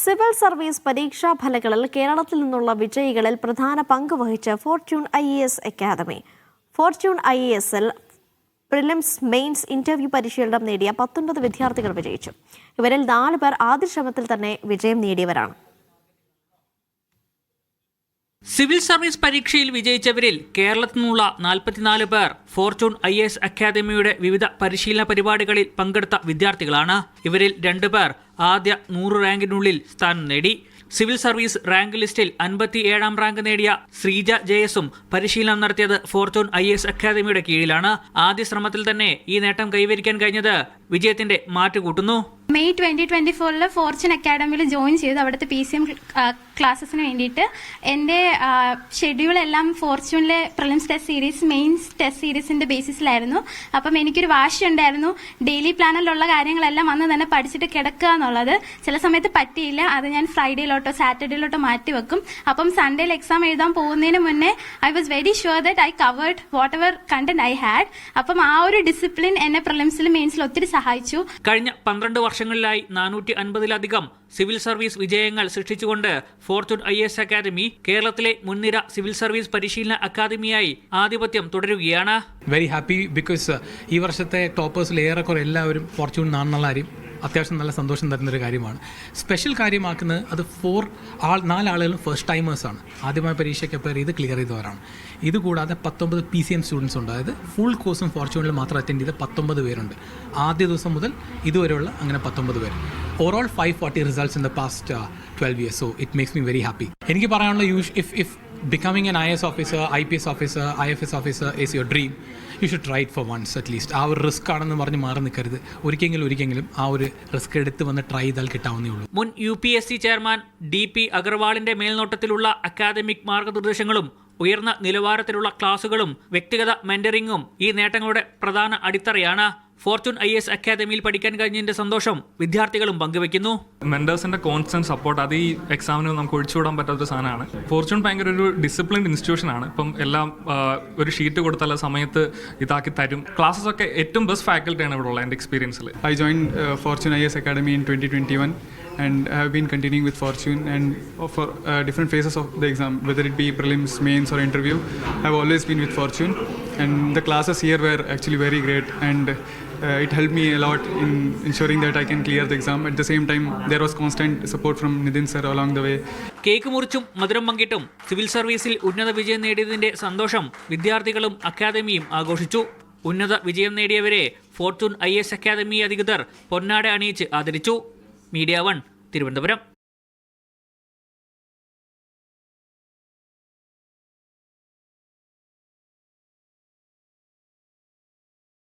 Civil service പരീക്ഷാ ഫലങ്ങളിൽ കേരളത്തിൽ നിന്നുള്ള വിജയികളിൽ പ്രധാന പങ്ക് വഹിച്ച ഫോർച്യൂൺ IAS അക്കാദമി. ഫോർച്യൂൺ IASൽ പ്രിലിംസ് മെയിൻസ് ഇന്റർവ്യൂ പരിശീലനം നേടിയ 19 വിദ്യാർത്ഥികൾ വിജയിച്ചു. ഇവരിൽ 4 പേർ ആദ്യ ശ്രമത്തിൽ തന്നെ വിജയം നേടിയവരാണ്. സിവിൽ സർവീസ് പരീക്ഷയിൽ വിജയിച്ചവരിൽ കേരളത്തിൽ നിന്നുള്ള 44 പേർ ഫോർച്യൂൺ IAS അക്കാദമിയുടെ വിവിധ പരിശീലന പരിപാടികളിൽ പങ്കെടുത്ത വിദ്യാർത്ഥികളാണ്. ഇവരിൽ 2 പേർ ആദ്യ 100 റാങ്കിനുള്ളിൽ സ്ഥാനം നേടി. സിവിൽ സർവീസ് റാങ്ക് ലിസ്റ്റിൽ 57ാം റാങ്ക് നേടിയ ശ്രീജ JSഉം പരിശീലനം നടത്തിയത് ഫോർച്യൂൺ IAS അക്കാദമിയുടെ കീഴിലാണ്. ആദ്യ ശ്രമത്തിൽ തന്നെ ഈ നേട്ടം കൈവരിക്കാൻ കഴിഞ്ഞത് വിജയത്തിന്റെ മാറ്റുകൂട്ടുന്നു. മെയ് 2024 ഫോർച്യൂൺ അക്കാഡമിയിൽ ജോയിൻ ചെയ്തു. അവിടുത്തെ PCM ക്ലാസ്സസിന് വേണ്ടിയിട്ട് എൻ്റെ ഷെഡ്യൂളെല്ലാം ഫോർച്യൂണിലെ prelims test series mains test സീരീസിന്റെ ബേസിസിലായിരുന്നു. അപ്പം എനിക്കൊരു വാശിയുണ്ടായിരുന്നു ഡെയിലി പ്ലാനിലുള്ള കാര്യങ്ങളെല്ലാം അന്ന് തന്നെ പഠിച്ചിട്ട് കിടക്കുക എന്നുള്ളത്. ചില സമയത്ത് പറ്റിയില്ല, അത് ഞാൻ ഫ്രൈഡേയിലോട്ടോ സാറ്റർഡേയിലോട്ടോ മാറ്റി വെക്കും. അപ്പം സൺഡേയിൽ എക്സാം എഴുതാൻ പോകുന്നതിന് മുന്നേ I was very sure that I covered what ever content I had. അപ്പം ആ ഒരു ഡിസിപ്ലിൻ എന്നെ പ്രിലിംസിലും മെയിൻസിലും ഒത്തിരി സഹായിച്ചു. കഴിഞ്ഞ 12 വർഷങ്ങളിലായി 450-ലധികം സിവിൽ സർവീസ് വിജയങ്ങൾ സൃഷ്ടിച്ചുകൊണ്ട് ഫോർച്യൂൺ IAS അക്കാദമി കേരളത്തിലെ മുൻനിര സിവിൽ സർവീസ് പരിശീലന അക്കാദമിയായി ആധിപത്യം തുടരുകയാണ്. വെരി ഹാപ്പി ബിക്കോസ് ഈ വർഷത്തെ ടോപ്പേഴ്സിൽ ഏറെക്കുറെ എല്ലാവരും ഫോർച്യൂൺ ആണെന്നുള്ള കാര്യം അത്യാവശ്യം നല്ല സന്തോഷം തരുന്നൊരു കാര്യമാണ്. സ്പെഷ്യൽ കാര്യമാക്കുന്നത് അത് 4 ആളുകളും ഫസ്റ്റ് ടൈമേഴ്സാണ്. ആദ്യമായ പരീക്ഷയ്ക്ക് പേർ ഇത് ക്ലിയർ ചെയ്തവരാണ്. ഇതുകൂടാതെ 19 PCM സ്റ്റുഡൻസ് ഉണ്ട്. അതായത് ഫുൾ കോഴ്സും ഫോർച്യൂണിൽ മാത്രം അറ്റൻഡ് ചെയ്ത് 19 പേരുണ്ട്. ആദ്യ ദിവസം മുതൽ ഇതുവരെയുള്ള അങ്ങനെ 19 പേര്. Overall 540 results in the past 12 years. So it makes me very happy. എനിക്ക് പറയാനുള്ള if becoming an IAS officer, IPS officer, IFS officer is your dream, you should try it for once at least. ആ ഒരു risk ആണെന്ന് പറഞ്ഞ് മാറി നിൽക്കരുത്. ഒരിക്കലെങ്കിലും ആ ഒരു റിസ്ക് എടുത്ത് വന്ന് ട്രൈ ചെയ്താൽ കിട്ടാവുന്നേ ഉള്ളൂ. മുൻ UPSC ചെയർമാൻ DP അഗർവാളിന്റെ മേൽനോട്ടത്തിലുള്ള അക്കാദമിക് മാർഗനിർദ്ദേശങ്ങളും ഉയർന്ന നിലവാരത്തിലുള്ള ക്ലാസുകളും വ്യക്തിഗത മെന്ററിംഗും ഈ നേട്ടങ്ങളുടെ പ്രധാന അടിത്തറയാണ്. ഫോർച്യൂൺ IAS അക്കാദമിയിൽ പഠിക്കാൻ കഴിഞ്ഞതിന്റെ സന്തോഷം വിദ്യാർത്ഥികളും പങ്കുവെക്കുന്നു. മെന്റേഴ്സിന്റെ കോൺസ്റ്റന്റ് സപ്പോർട്ട് അത് ഈ എക്സാമിന് നമുക്ക് ഒഴിച്ചുകൂടാൻ പറ്റാത്തൊരു സാധനമാണ്. ഫോർച്യൂൺ ഭയങ്കര ഒരു ഡിസിപ്ലിൻഡ് ഇൻസ്റ്റിറ്റ്യൂഷൻ ആണ്. ഇപ്പം എല്ലാം ഒരു ഷീറ്റ് കൊടുത്താൽ സമയത്ത് ഇതാക്കി തരും. ക്ലാസ്സസ് ഒക്കെ ഏറ്റവും ബെസ്റ്റ് ഫാക്കൽറ്റിയാണ് ഇവിടെ ഉള്ളത് എൻ്റെ എക്സ്പീരിയൻസിൽ. I joined Fortune IAS Academy in 2021 and I have been continuing with Fortune, and for different phases of the exam, whether it be prelims, mains or interview, I have always been with Fortune, and the classes here were actually very great, and it helped me a lot in ensuring that I can clear the exam. At the same time, there was constant support from Nidin sir along the way. Cake മുറിച്ചും മധുരം പങ്കിട്ടും civil സർവീസിൽ ഉന്നത വിജയം നേടിയതിന്റെ സന്തോഷം വിദ്യാർത്ഥികളും അക്കാദമിയും ആഘോഷിച്ചു. ഉന്നത വിജയം നേടിയവരെ ഫോർച്യൂൺ IAS അക്കാദമി അധികൃതർ പൊന്നാട അണിയിച്ച് ആദരിച്ചു. മീഡിയ 1 തിരുവനന്തപുരം.